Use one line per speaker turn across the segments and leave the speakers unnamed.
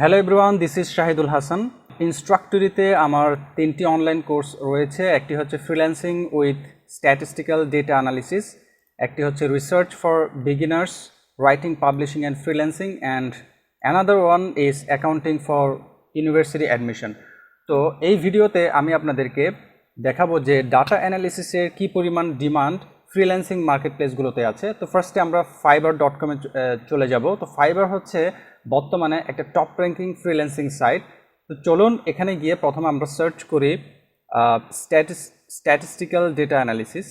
Hello everyone, this is Shahidul Hasan. ইনস্ট্রাক্টরিতে আমার 3টি অনলাইন কোর্স রয়েছে। একটি হচ্ছে freelancing with statistical data analysis, একটি হচ্ছে research for beginners, writing, publishing and freelancing, and another one is accounting for university admission. তো এই ভিডিওতে আমি আপনাদেরকে দেখাবো যে ডাটা অ্যানালিসিসের কী পরিমাণ ডিমান্ড ফ্রিল্যান্সিং মার্কেটপ্লেসগুলোতে আছে। তো ফার্স্টে আমরা fiverr.com এ চলে যাব। তো ফাইবার হচ্ছে বর্তমানে একটা টপ র্যাঙ্কিং ফ্রিল্যান্সিং সাইট। তো চলুন এখানে গিয়ে প্রথমে আমরা সার্চ করি statistical data analysis.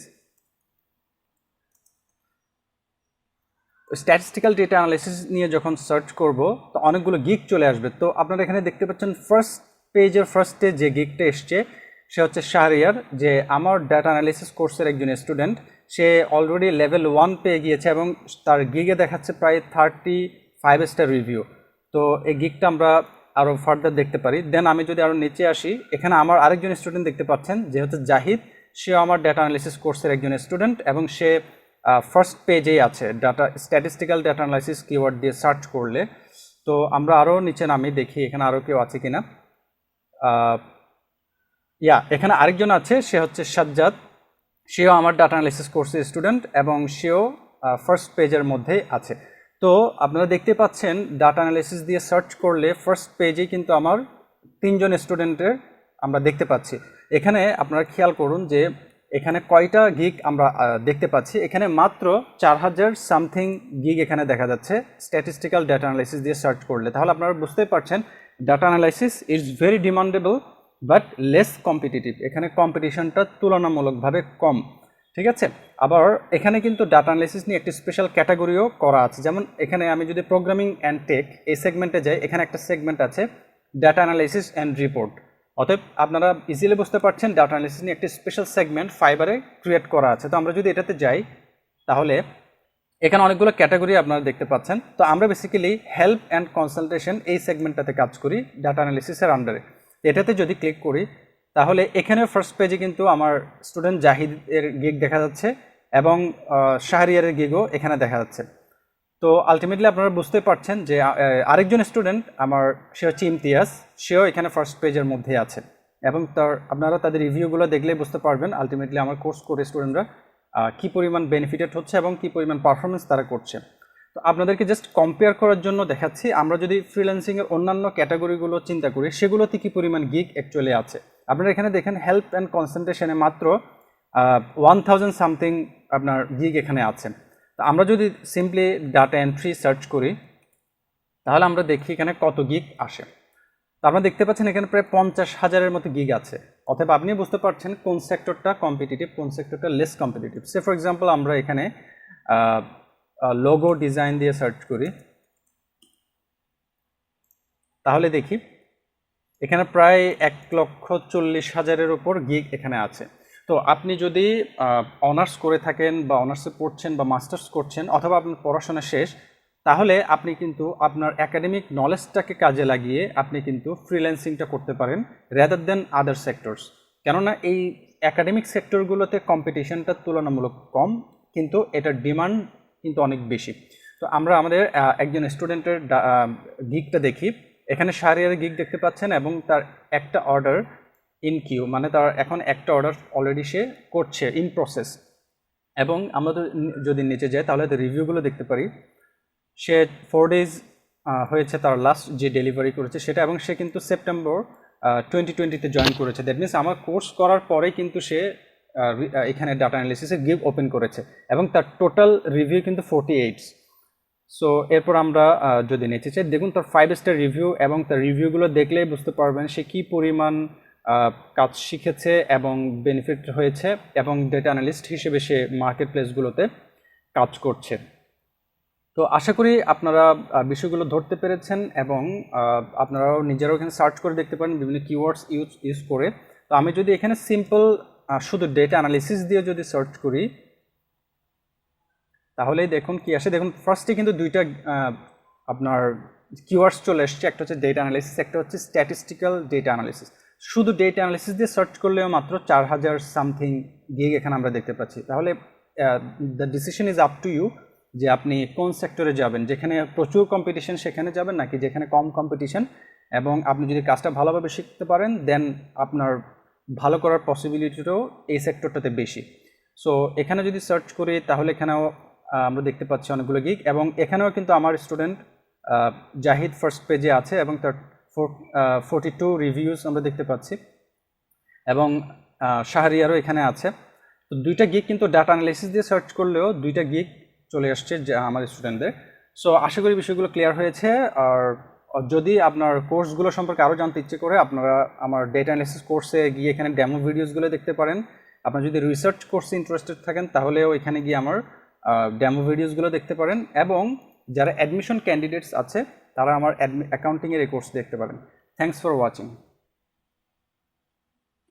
Statistical data analysis নিয়ে যখন সার্চ করব তো অনেকগুলো গিগ চলে আসবে। তো আপনারা এখানে দেখতে পাচ্ছেন ফার্স্টে যে গিগটা এসছে সে হচ্ছে শাহরিয়ার, যে আমার ডাটা অ্যানালিসিস কোর্সের একজন স্টুডেন্ট। সে অলরেডি লেভেল 1 পেয়ে গিয়েছে এবং তার গিগে দেখাচ্ছে প্রায় 35 স্টার রিভিউ। তো এই গিগটা আমরা আরও ফার্দার দেখতে পারি। দেন আমি যদি আরও নিচে আসি, এখানে আমার আরেকজন স্টুডেন্ট দেখতে পাচ্ছেন যে হচ্ছে জাহিদ। সেও আমার ডাটা অ্যানালিসিস কোর্সের একজন স্টুডেন্ট এবং সে ফার্স্ট পেজেই আছে স্ট্যাটিস্টিক্যাল ডেটা অ্যানালাইসিস কিওয়ার্ড দিয়ে সার্চ করলে। তো আমরা আরও নিচে নামি দেখি এখানে আরও কেউ আছে কিনা। এখানে আরেকজন আছে, সে হচ্ছে সাজ্জাদ। সেও আমার ডাটা অ্যানালিসিস কোর্সের স্টুডেন্ট এবং সেও ফার্স্ট পেজের মধ্যেই আছে। তো আপনারা দেখতে পাচ্ছেন ডাটা অ্যানালিসিস দিয়ে সার্চ করলে ফার্স্ট পেজেই কিন্তু আমার 3জন স্টুডেন্টের আমরা দেখতে পাচ্ছি। এখানে আপনারা খেয়াল করুন যে এখানে কয়টা গিগ আমরা দেখতে পাচ্ছি। এখানে মাত্র 4000 সামথিং গিগ এখানে দেখা যাচ্ছে স্ট্যাটিস্টিক্যাল ডাটা অ্যানালাইসিস দিয়ে সার্চ করলে। তাহলে আপনারা বুঝতেই পারছেন data analysis is very demandable but less competitive. এখানে কম্পিটিশনটা তুলনামূলকভাবে কম, ঠিক আছে। আবার এখানে কিন্তু ডাটা অ্যানালাইসিস নিয়ে একটি স্পেশাল ক্যাটাগরিও করা আছে। যেমন এখানে আমি যদি প্রোগ্রামিং অ্যান্ড টেক এই সেগমেন্টে যাই, এখানে একটা সেগমেন্ট আছে ডাটা অ্যানালাইসিস অ্যান্ড রিপোর্ট। অতএব আপনারা ইজিলি বুঝতে পারছেন ডাটা অ্যানালাইসিস নিয়ে একটি স্পেশাল সেগমেন্ট ফাইবারে ক্রিয়েট করা আছে। তো আমরা যদি এটাতে যাই তাহলে এখানে অনেকগুলো ক্যাটাগরি আপনারা দেখতে পাচ্ছেন। তো আমরা বেসিক্যালি হেল্প অ্যান্ড কনসালটেশন এই সেগমেন্টটাতে কাজ করি ডাটা অ্যানালিসিসের আন্ডারে। এটাতে যদি ক্লিক করি তাহলে এখানে ফার্স্ট পেজে কিন্তু আমার স্টুডেন্ট জাহিদের গিগ দেখা যাচ্ছে এবং শাহরিয়ারের গিগও এখানে দেখা যাচ্ছে। তো আলটিমেটলি আপনারা বুঝতে পারছেন যে আরেকজন স্টুডেন্ট আমার, সে হচ্ছে ইমতিয়াজ, সেও এখানে ফার্স্ট পেজের মধ্যে আছে এবং আপনারা তাদের রিভিউগুলো দেখলেই বুঝতে পারবেন আলটিমেটলি আমার কোর্স করে স্টুডেন্টরা কী পরিমাণ বেনিফিটেড হচ্ছে এবং কী পরিমাণ পারফরমেন্স তারা করছে। তো আপনাদেরকে জাস্ট কম্পেয়ার করার জন্য দেখাচ্ছি, আমরা যদি ফ্রিল্যান্সিংয়ের অন্যান্য ক্যাটাগরিগুলো চিন্তা করি সেগুলোতে কী পরিমাণ গিগ অ্যাকচুয়ালি আছে। আপনারা এখানে দেখেন হেল্প অ্যান্ড কনসেন্ট্রেশনে মাত্র 1000 সামথিং আপনার গিগ এখানে আছে। তো আমরা যদি সিম্পলি ডাটা এন্ট্রি সার্চ করি তাহলে আমরা দেখি এখানে কত গিগ আসে। তো আপনারা দেখতে পাচ্ছেন এখানে প্রায় 50,000-এর মতো গিগ আছে। অতএব আপনি বুঝতে পারছেন কোন সেক্টরটা কম্পিটিটিভ, কোন সেক্টরটা less competitive. Say for example আমরা এখানে লোগো ডিজাইন দিয়ে সার্চ করি তাহলে দেখি এখানে প্রায় 1,40,000-এর উপর গিগ এখানে আছে। তো আপনি যদি অনার্স করে থাকেন বা অনার্সে পড়ছেন বা মাস্টার্স করছেন অথবা আপনার পড়াশোনা শেষ, তাহলে আপনি কিন্তু আপনার একাডেমিক নলেজটাকে কাজে লাগিয়ে আপনি কিন্তু ফ্রিল্যান্সিংটা করতে পারেন রেদার দেন আদার সেক্টরস। কেননা এই একাডেমিক সেক্টরগুলোতে কম্পিটিশনটা তুলনামূলক কম, কিন্তু এটার ডিমান্ড কিন্তু অনেক বেশি। তো আমরা আমাদের একজন স্টুডেন্টের গিগটা দেখি। এখানে শাহরিয়ারের গিগ দেখতে পাচ্ছেন এবং তার একটা অর্ডার ইন কিউ, মানে তার এখন একটা অর্ডার অলরেডি সে করছে ইন প্রসেস। এবং আমরা যদি নিচে যাই তাহলে তো রিভিউগুলো দেখতে পারি। সে 4 days হয়েছে তার লাস্ট যে ডেলিভারি করেছে সেটা, এবং সে কিন্তু সেপ্টেম্বর 2020-তে জয়েন করেছে। দ্যাট মিনস আমার কোর্স করার পরেই কিন্তু সে এখানে ডাটা অ্যানালিসিসে গিগ ওপেন করেছে এবং তার টোটাল রিভিউ কিন্তু 48। সো এরপর আমরা যদি নিচে চাই দেখুন তার 5 স্টার রিভিউ, এবং তার রিভিউগুলো দেখলেই বুঝতে পারবেন সে কী পরিমাণ কাজ শিখেছে এবং বেনিফিট হয়েছে এবং ডেটা অ্যানালিস্ট হিসেবে সে মার্কেট প্লেসগুলোতে কাজ করছে। তো আশা করি আপনারা বিষয়গুলো ধরতে পেরেছেন এবং আপনারাও নিজেরাও এখানে সার্চ করে দেখতে পারেন বিভিন্ন কিওয়ার্ডস ইউজ করে। তো আমি যদি এখানে সিম্পল শুধু ডেটা অ্যানালিসিস দিয়ে যদি সার্চ করি তাহলেই দেখুন কি আসে। দেখুন ফার্স্টে কিন্তু দুইটা আপনার কিওয়ার্ডস চলে এসছে, একটা হচ্ছে ডেটা অ্যানালিসিস, একটা হচ্ছে স্ট্যাটিস্টিক্যাল ডেটা অ্যানালিসিস। শুধু ডেটা অ্যানালিসিস দিয়ে সার্চ করলেও মাত্র 4000 সামথিং গিগ এখানে আমরা দেখতে পাচ্ছি। তাহলে the decision is up to you যে আপনি কোন সেক্টরে যাবেন, যেখানে প্রচুর কম্পিটিশন সেখানে যাবেন নাকি যেখানে কম কম্পিটিশন, এবং আপনি যদি কাজটা ভালোভাবে শিখতে পারেন দেন আপনার ভালো করার পসিবিলিটিটাও এই সেক্টরটাতে বেশি। সো এখানে যদি সার্চ করি তাহলে এখানেও আমরা দেখতে পাচ্ছি অনেকগুলো গিগ, এবং এখানেও কিন্তু আমার স্টুডেন্ট জাহিদ ফার্স্ট পেজে আছে এবং তার 42 রিভিউজ আমরা দেখতে পাচ্ছি, এবং শাহরিয়ারও এখানে আছে। তো দুইটা গিগ কিন্তু ডাটা অ্যানালাইসিস দিয়ে সার্চ করলেও দুইটা গিগ চলে আসছে যা আমার স্টুডেন্টদের। সো আশা করি বিষয়গুলো ক্লিয়ার হয়েছে। আর যদি আপনার কোর্সগুলো সম্পর্কে আরও জানতে ইচ্ছে করে আপনারা আমার ডেটা অ্যানালাইসিস কোর্সে গিয়ে এখানে ডেমো ভিডিওসগুলো দেখতে পারেন। আপনারা যদি রিসার্চ কোর্সে ইন্টারেস্টেড থাকেন তাহলেও এখানে গিয়ে আমার ডেমো ভিডিওসগুলো দেখতে পারেন, এবং যারা অ্যাডমিশন ক্যান্ডিডেটস আছে তারা আমার অ্যাকাউন্টিংয়ের এই কোর্স দেখতে পারেন। Thanks for watching.